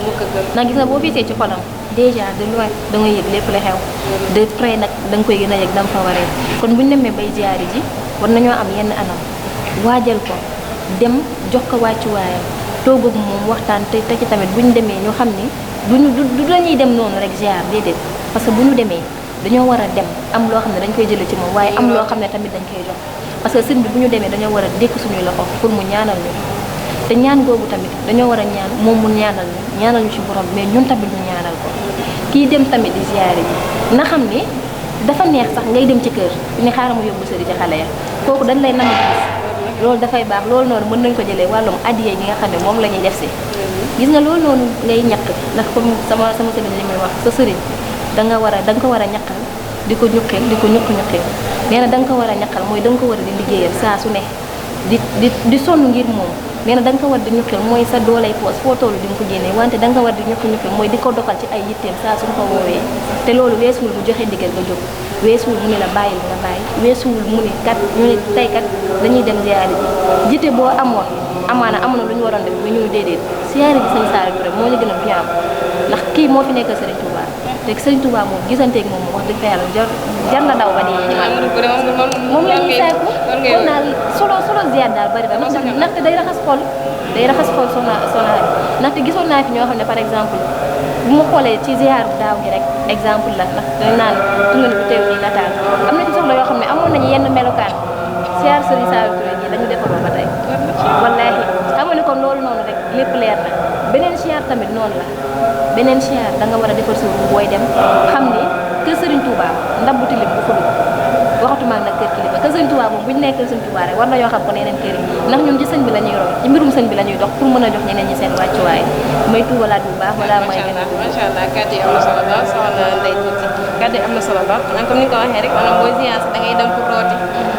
ndax gis nga boo feesee ci xolam déjà de loin da nga yëg lépp la xew de près nag da nga koy gën a yëg dama fa waree kon buñu demee bay ziar ji war nañoo am yenn anam waajal ko dem jox ko wàccuwaayam toog ak moom waxtaan te ci tamit bu ñu demee ñu xam ni du dañuy dem noonu rek ziar déedéet parce que bu ñu demee dañoo war a dem am loo xam ne dañ koy jële ci moom waaye am loo xam ne tamit dañ koy jox parce que sëñ bi bu ñu demee dañoo war a dékk suñuy loxo pour mu ñaanal ñu te ñaan googu tamit dañoo war a ñaan moom mu ñaanal ñu ci borom mais ñun tamit ñu ñaanal ko kii dem tamit di ziare ji na xam ni dafa neex sax ngay dem ci kër ni xaaral ma yóbbu sëri ci xale ya kooku dañ lay nangu gis loolu dafay baax loolu noonu mën nañ ko jëlee wàllum addiya gi nga xam ne moom la ñuy def si gis nga loolu noonu ngay ñàkk ndax comme sama sëriñ li muy wax sa sëriñ da nga ko war a ñaqal di ko ñuqil nee na da nga ko war a ñaqal mooy da nga ko war a di liggéeyal saa su ne di sonn ngir moom nee na da nga ko war di ñuqil mooy sa doolay poos foo toll di nga ko génnee wante da nga war di ñuqil mooy di ko doxal ci ay yitteem saa suñ ko woowee te loolu weesuwul mu joxe ndigal nga jóg weesuwul mu ne la bàyyil nga bàyyi weesuwul mu ne kat ñu ne tey kat dañuy dem ziyaare ji jite boo amoon amaana amoon na lu ñu waroon def bu ñu déedéet ziyaare ji sëñ Saliou Touré moo ñu gën a bu ñu am ndax kii moo fi nekk Serigne Touba te Serigne Touba moom gisanteeg moom wax dëgg fa yàlla jar na daw ba dee ci moom la ñuy sayku kon naa solo ziyaar daal bari na ndaxte day raxas xol soxna ndaxte gisoon naa fi ñoo xam ne par exemple bu ma xoolee ci ziar daaw gi rek exemple la ndax dañ naan tunga ni bu teew nii nataal am na ci soxla yoo xam ne amoon nañu yenn melokaan ziar Serigne Saliou Touré ji lañu defaroo ba tey wallaahi xam nga ne kon loolu noonu rek lépp leer na beneen ziar tamit noonu la beneen ziar da nga war a defar suuf booy dem xam ni kër Serigne Touba ndab bu tilim bu fulu waxatuma nag kër kilifa kër Serigne Touba moom bu ñu nekk kër Serigne Touba rek war na yoo xam ko neneen kër yi ndax ñun ci sëñ bi la ñuy roy ci mbirum sëñ bi la ñuy dox pour mën a jox ñeneen ñi seen wàccuwaay may tuubalaat bu baax wala may macha allah kàddu yi am na solo lool soxna Ndeye Tuuti kàddu yi am na solo lool maanaam comme ni nga ko waxee rek maanaam booy ziyaar da ngay dem pour rooti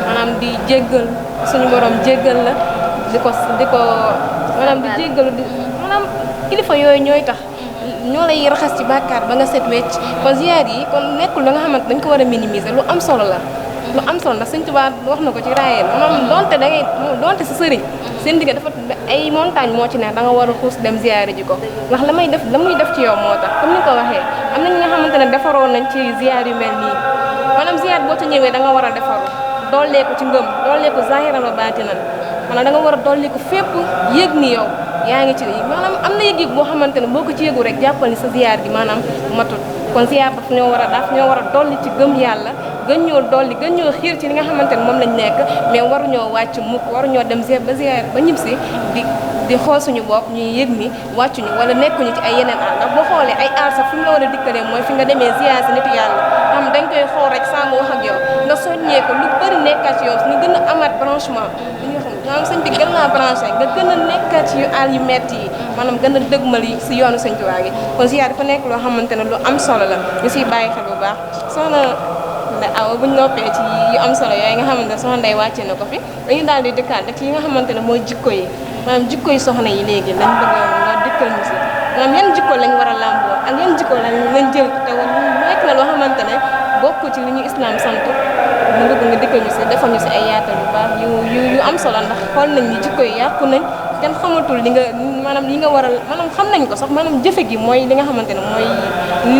maanaam di jéggal suñu borom jéggal la di ko maanaam di jéggalu maanaam kilifa yooyu ñooy tax ñoo lay raxas ci bàkkaar ba nga set wecc kon ziyaar yi kon nekkul la nga xamante dañ ko war a minimiser lu am solo la lu am solo ndax Sëñ Tuubaa wax na ko ci raayeel maanaam donte sa sëriñ seen digga dafa ay montagne moo ci ne da nga war a xuus dem ziyaare ji ko ndax la muy def ci yow moo tax comme ni ko waxee am na ñi nga xamante ne defaroon nañ ci ziyaar yu mel nii maanaam ziyaar boo ci ñëwee da nga war a defaru dolleeku ci ngëm dolleeku zahiran wa baatinan maanaam da nga war a dolleeku fépp yëg ni yow yaa ngi ci maanaam am na yëg-yëg boo xamante ne boo ko ci yëgu rek jàppal ni sa ziyaar gi maanaam matut kon ziyaar daf ñoo war a dolli ci gëm yàlla gën ñoo dolli gën ñoo xiir ci li nga xamante ne moom lañ nekk mais waruñoo wàcc mukk waruñoo dem ba ziar ba ñib si di xool suñu bopp ñuy yëg ni wàccuñu wala nekkuñu ci ay yeneen aar ndax boo xoolee ay aar sax fi mu la war a dikkalee mooy fi nga demee ziar si nitu yàlla xam dañ koy xool rek saa mu wax ak yow nga soññee ko lu bëri nekkaat ci yow nga gën a amaat branchement li nga xam maanaam sëñ bi gën laa branché nga gën a nekkaat ci yu aar yu metti yi maanaam gën a dëgmali si yoonu sëñ Tuubaa gi kon ziar dafa nekk loo xamante ne lu am solo la ñu siy bàyyi xel bu baax soxna aw buñ noppee ci yu am solo yooyu nga xamante ne soxna Ndeye wàcce na ko fi dañu daal di dëkkaat rek ci yi nga xamante ne mooy jikko yi maanaam jikko yi soxna yi léegi lañ bëgg nga dikkal ñu si maanaam yan jikko lañ war a làmboo ak yan jikko lañ jël te nekk na loo xamante ne bokk ci li ñu islam sant mu bëgg nga dikkal ñu si defal ñu si ay yaatal yu baax yu am solo ndax xool nañ ni jikko yi yàqu nañ kenn xamatul li nga maanaam li nga war a maanaam xam nañ ko sax maanaam jëfe gi mooy li nga xamante ne mooy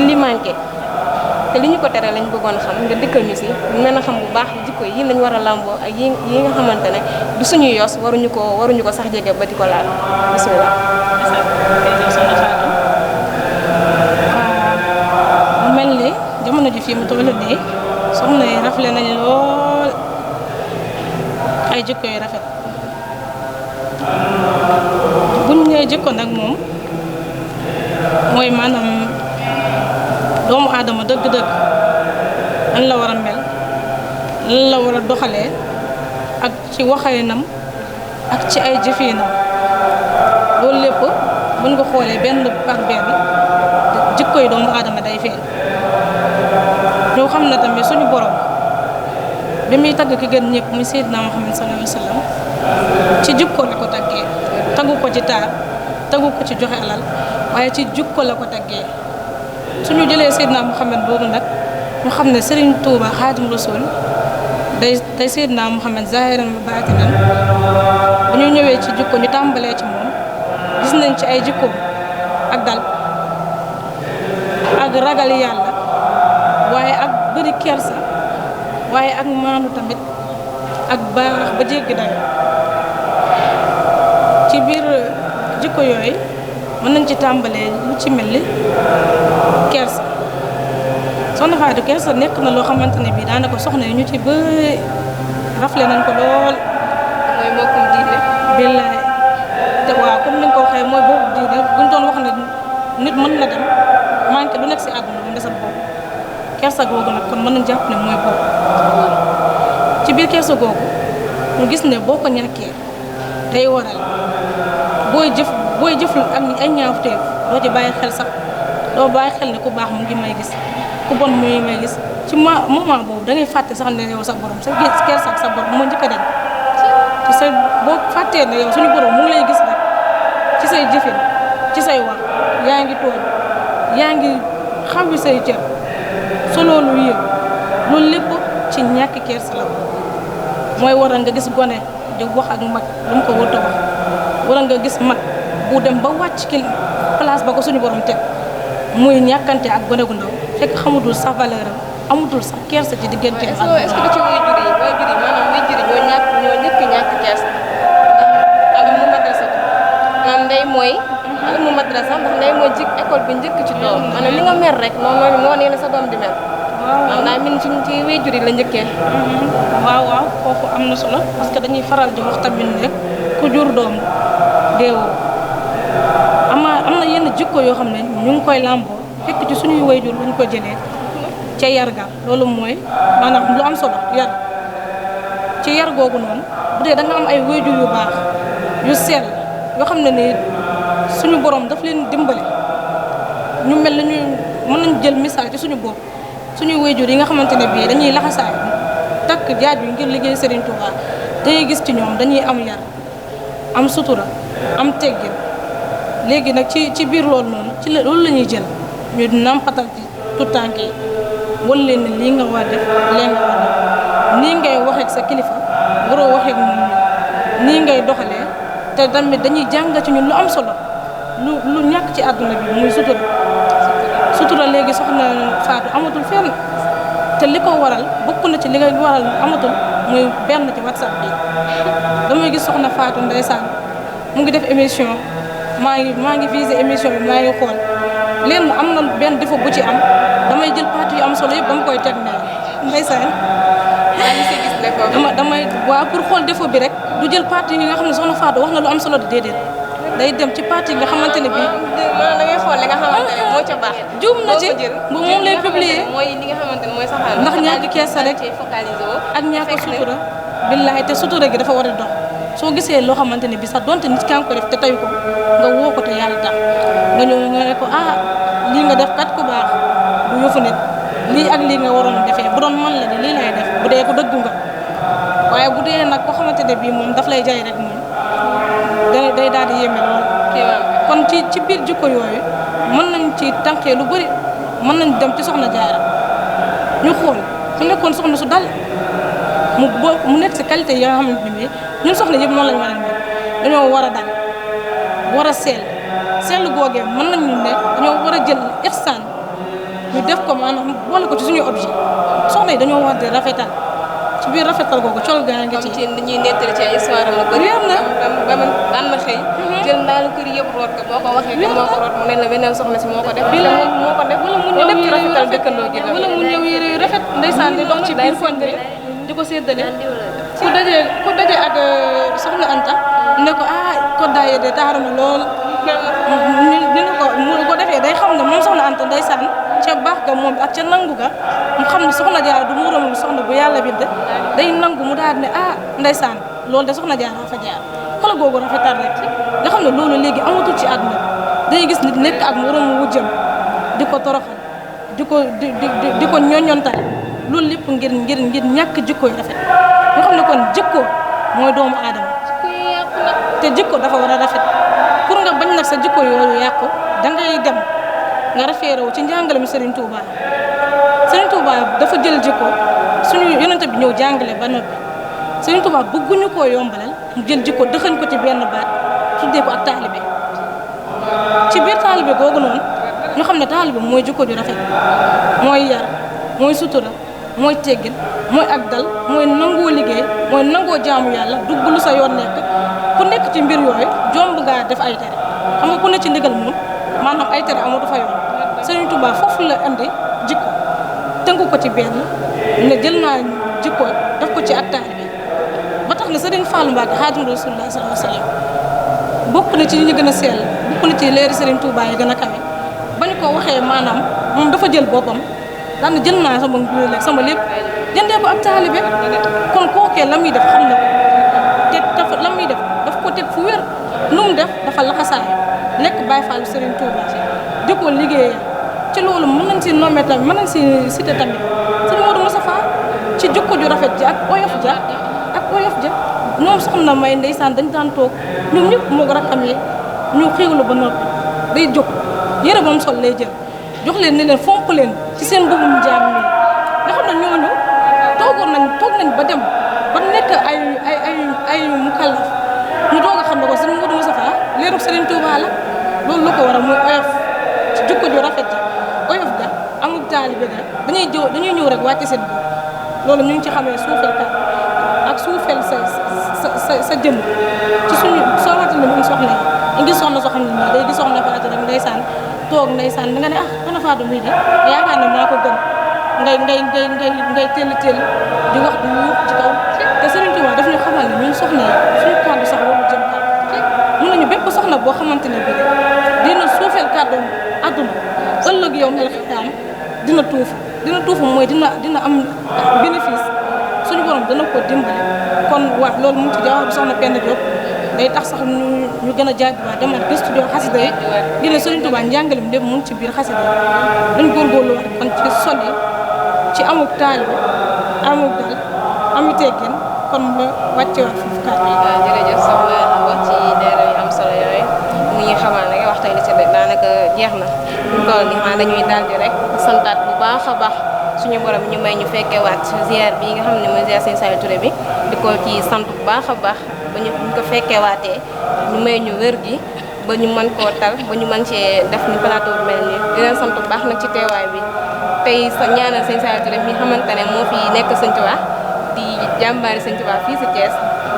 li manqué te li ñu ko tere lañ bëggoon xam nga dikkal ñu si mën a xam bu baax jikko yi lañ war a làmboo ak yi nga xamante ne du suñu yos waruñu ko sax jege ba di ko laal bismillah mu mel ni jamono ji fii mu toll nii soxna yi rafle nañu lool ay jikko yu rafet buñ ñëwee jikko nag moom mooy maanaam doomu aadama dëgg-dëgg lan la war a mel lan la war a doxalee ak ci waxalinam ak ci ay jëfinam loolu lépp buñ ko xoolee benn par benn jikko yi doomu aadama day feeñ ñoo xam ne tamit suñu borom bi muy tagg ki gën ñëpp muy Seydina Muhammad sallallahu alayhi wa sallam ci jikko la ko taggee taggu ko ci taar taggu ko ci joxe alal waaye ci jikko la ko taggee suñu jëlee Seydina Muhammad boobu nag ñu xam ne Serigne Touba Xaadim Rasul day Seydina Muhammad zahiran wa baatinan bu ñu ñëwee ci jikko ñu tàmbalee ci moom gis nañ ci ay jikko ak dal ak ragal yàlla waaye ak bëri kersa waaye ak maanu tamit ak baax ba jéggi dayo ci biir jikko yooyu mën nañ ci tàmbalee lu ci mel ni kersa soxna Fatou kersa nekk na loo xamante ne bii daanaka soxna yi ñu ci bëri rafle nañ ko lool. mooy mbokkum diine. billaay te waaw comme ni nga ko waxee mooy boobu diine buñ doon wax ne nit mën na dem manqué lu nekk si àdduna bu ndesal boobu kersa googu nag kon mën nañ jàpp ne mooy boobu ci biir kersa googu ñu gis ne boo ko ñàkkee day waral booy jëf am ay ñaawteef doo ci bàyyi xel sax doo bàyyi xel ne ku baax mu ngi may gis ku bon mu ngi may gis ci moment boobu da ngay fàtte sax ne yow sa borom sa kersa ak sa borom moo njëkk a dem te sa boo fàttee ne yow suñu borom mu ngi lay gis rek ci say jëfin ci say wax yaa ngi tooñ yaa ngi xawi say cër so loolu yëg loolu lépp ci ñàkk kersa la mooy waral nga gis gone di wax ak mag lu mu ko wër a wax waral nga gis mag bu dem ba wàcc ki place ba ko suñu borom teg muy ñàkkante ak gone gu ndaw fekk xamutul sax valeur am amutul sax kersa ci diggante ak est-ce que ci waajur yi maanaam waajur yi ñoo njëkk ñàkk kersa ak mu madrasa maanaam ndey mooy ak mu madrasa ndax ndey mooy école bi njëkk ci doom maanaam li nga mer rek moo nee na sa doom di mer waaw daa min ci waajur yi la njëkkee waaw foofu am na solo parce que dañuy faral di wax tamit rek ku jur doom deewoo am na yenn jikko yoo xam ne ñu ngi koy làmboo fekk ci suñuy waajur luñ ko jëlee ca yar ga loolu mooy maanaam lu am solo yar ci yar googu noonu bu dee da nga am ay waajur yu baax yu sell yoo xam ne ni suñu borom daf leen dimbale ñu mel ni ñu mën nañ jël misaal ci suñu bopp suñu waajur yi nga xamante ne bii dañuy laxasaay takk jaaj bi ngir liggéey Serigne Touba dañuy gis ci ñoom dañuy am yar am sutura am teggin léegi nag ci biir loolu noonu ci loolu la ñuy jël ñu nampatal ci tout tànk yi wala leen ne lii nga war def leen nga war def nii ngay waxeek sa kilifa waroo waxeek moom nii ngay doxalee te tamit dañuy jàng ci ñun lu am solo lu ñàkk ci àdduna bi muy sutura léegi soxna Fatou amatul fenn te li ko waral bokk na ci li nga waral amatul muy benn ci WhatsApp bi damay gis soxna Fatou ndeysaan mu ngi def émission maa ngi visé émission bi maa ngi xool lenn am na benn défaut bu ci am damay jël partie yu am solo yëpp dama koy teg ne ndeysaan maa ngi si gis défaut. damay waaw pour xool défaut bi rek du jël parti yi nga xam ne soxna Fatou wax na lu am solo di déedéet day dem ci parti yi nga xamante ne bii. da ngay xool li nga xamante ne moo ca baax. juum na ci bu moom lay publier mooy li nga xamante ne mooy saxal. ndax ñàkk keesa rek ak ñàkk sutura. billahi te sutura gi dafa war a dox soo gisee loo xamante ne bi sax donte nit kaa ngi ko def te tayu ko nga woo ko te yàlla tax nga ñëw nga ne ko lii nga def kat ku baax du yëfu nit lii ak lii nga waroon defee bu doon man la de lii lay def bu dee ko dëggu nga waaye bu dee nag koo xamante ne bii moom daf lay jaay rek moom day daal di yéeme lool. kon ci biir jikko yooyu mën nañ ci tànqee lu bëri mën nañ dem ci soxna Jaara ñu xool su nekkoon soxna su dal mu nekk si qualité yi nga xamante ne bii ñun soxna yëpp noonu lañu war a mel dañoo war a dal war a sell googee mën nañu ne dañoo war a jël ihsaan ñu def ko maanaam boole ko ci suñu objet soxna yi dañoo war di rafetal ci biir rafetal googu col gaa ngi ci. comme dañuy nettali ci ay histoire am lu bëri. wér na ba man daan na xëy. jël ndaalu kër yëpp root ko boo ko waxee te moo ko root mu ne la beneen soxna si moo ko def. moo ko def wala mu ñëw ci rafetal dëkkandoo gi wala mu ñëw yére yu rafet ndeysaan di dox ci biir koñ bi di ko séddale ku daje ak soxna Anta ne ko koddaay de taaru na lool ñu ko mu ko defee day xam ne moom soxna Anta ndeysaan ca baax ga moom ak ca nangu ga mu xam ne soxna Jaara du moroomam soxna bu yàlla bind day nangu mu daal ne ndeysaan loolu de soxna Jaara fa jaar xala googu rafetal rek nga xam ne loolu léegi amatul ci àdduna dañuy gis nit nekk ak moroomu wujjam di ko toroxal di ko ñoññontal loolu lépp ngir ñàkk jikko yu rafet nga xam ne kon jikko mooy doomu aadama te jikko dafa war a rafet pour nga bañ nag sa jikko yooyu yàqu dangay dem nga rafeerewu ci njàngale mi Serigne Touba Serigne Touba dafa jël jikko suñu yonente bi ñëw jàngale ba noppi Serigne Touba bëgguñu koo yombalal mu jël jikko dëxañ ko ci benn baat tuddee ko ak taalibe ci biir taalibe googu noonu ñu xam ne taalibe mooy jikko ju rafet mooy yar mooy sutura mooy teggin mooy ak dal mooy nangoo liggéey mooy nangoo jaamu yàlla dugg lu sa yoon nekk ku nekk ci mbir yooyu jomb ngaa def ay tere xam nga ku ne ci ndigal moom maanaam ay tere amatu fa yoon Serigne Touba foofu la andi jikko tënku ko ci benn ne jël naa jikko def ko ci ak taalibe ba tax na Serigne Fallou Mbacké Xaadimu Rasuulillaahi sallallaahu alayhi wa sallam bokk na ci ñu gën a sell bokk na ci leeri Serigne Touba yi gën a kawe bañ ko waxee maanaam moom dafa jël boppam daan na jël naa sama lépp jëndee ko ab taalibe kon kookee la muy def xam na ko te dafa la muy def daf ko teg fu wér lu mu def dafa laxasaay nekk Baay Faal Serigne Touba di ko liggéeyee ci loolu mën nañ si nommé tamit mën nañ si cité tamit Serigne Modou Moustapha ci jikko ju rafet ji ak oyof ja ñoom soxna May ndeysaan dañ daan toog ñoom ñëpp moo ko rakkam yi ñu xiwlu ba noppi day jóg yére ba mu sol lay jël jox leen ne leen fonk leen ci seen mbubum jaam mi nga xam ne ñooñu toog nañ ba dem ba nekk ay mukallaf ñu doog a xam ne ko Serigne Modou Moustapha leerug Serigne Touba la loolu lu ko war a muy oyof ci jikko ju rafet ja oyof ga amul taalibe ga dañuy ñëw rek wàcce seen bopp loolu ñu ngi ci xamee suufel kat ak suufel sa jëm ci suñu soo waxee ne ñun soxna yi ngi soxna soo xam ne nii day di soxna Fatou rek ndeysaan toog ndeysaan da nga ne soxna Fatou muy de yaakaar ne maa ko gën ngay teel di wax di yuux ci kaw te Serigne Touba daf ñu xamal ne ñun soxna yi suñu kàddu sax warul jëm kaw mun nañu bépp soxna boo xamante ne bii dina suufeel kàddoom àdduna ëllëg yow mel xiyaam dina tuufu mooy dina am bénéfice suñu borom dana ko dimbali kon wax loolu mu ngi ci jaww bi soxna Penda Diop day tax sax ñu gën a jaajuwaat demal gëstu joo xasida yi dina Serigne Touba njàngalem lépp mu ngi ci biir xasida yi dañ góorgóorlu wax kon ci sol yi ci amuk taalibe amuk dal amu teggin kon ma wàccewaat foofu kàddu yi. waaw jërëjëf soxna Awa ci leeral yu am solo yooyu mu ñuy xamal ne waxtaan li ci daanaka jeex na ñu toll nii xanaa dañuy daal di rek santaat bu baax a baax suñu borom ñu may ñu fekkewaat ziar bi nga xam ne mooy ziar Serigne Saliou Touré bi di ko ci sant bu baax a baax ba ñu ko fekkewaatee ñu may ñu wér gi ba ñu mën koo tal ba ñu mën cee def ni plateau bi mel nii di leen sant bu baax nag ci teewaay bi tey sa ñaanal Serigne Saliou Touré mi xamante ne moo fi nekk Serigne Touba di jàmbaari Serigne Touba fii si Thiès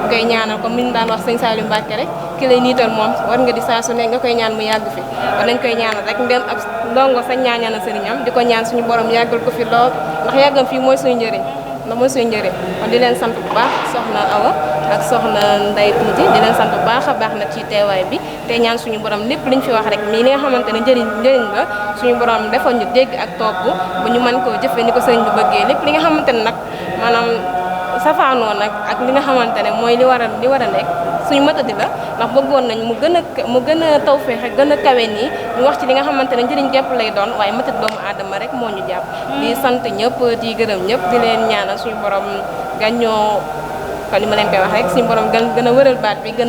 ngay ñaanal comme ni ñu daan wax Serigne Saliou Mbacké rek ki lay niital moom war nga di saa su ne nga koy ñaan mu yàgg fi kon nañ koy ñaanal rek ndem ab ndongo sañ ñaanal sëriñam di ko ñaan suñu borom yàggal ko fi lool ndax yàggam fii mooy suñu njëriñ ndax mooy suñu njëriñ kon di leen sant bu baax soxna Awa ak soxna Ndeye Tuuti di leen sant bu baax a baax nag ci teewaay bi te ñaan suñu borom lépp liñ fi wax rek nii li nga xamante ne njëriñ la suñu borom defal ñu dégg ak topp ba ñu mën koo jëfee ni ko sëriñ bi bëggee lépp li nga xamante ne nag maanaam safaanoo nag ak li nga xamante ne mooy li war a nekk suñu matadi la ndax bëggoon nañ mu gën a tawfeex ak gën a kawe nii ñu wax ci li nga xamante ne njëriñ képp lay doon waaye matadi doomu aadama rek moo ñu jàpp di sant ñëpp di gërëm ñëpp di leen ñaanal suñu borom gàññoo kon ni ma leen koy wax rek suñu borom gën a wëral baat bi gën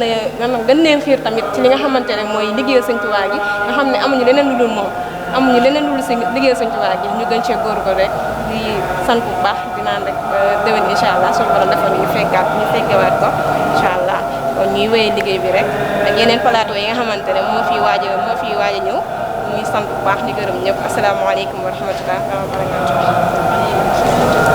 leen xiir tamit ci li nga xamante ne mooy liggéeyal Sëñ Tuubaa gi nga xam ne amuñu leneen lu dul moom amuñu leneen lu dul si liggéeyal Sëñ Tuubaa gi ñu gën cee góorgóorlu rek di sant bu baax di naan rek déwén incha allah suñu borom dafa ñu fekkewaat ko incha allah kon ñuy wéyee liggéey bi rek ak yeneen plateau yi nga xamante ne moo fi waaj a ñëw muy sant bu baax di gërëm ñëpp asalaamaaleykum wa rahmatulah wa barakatuh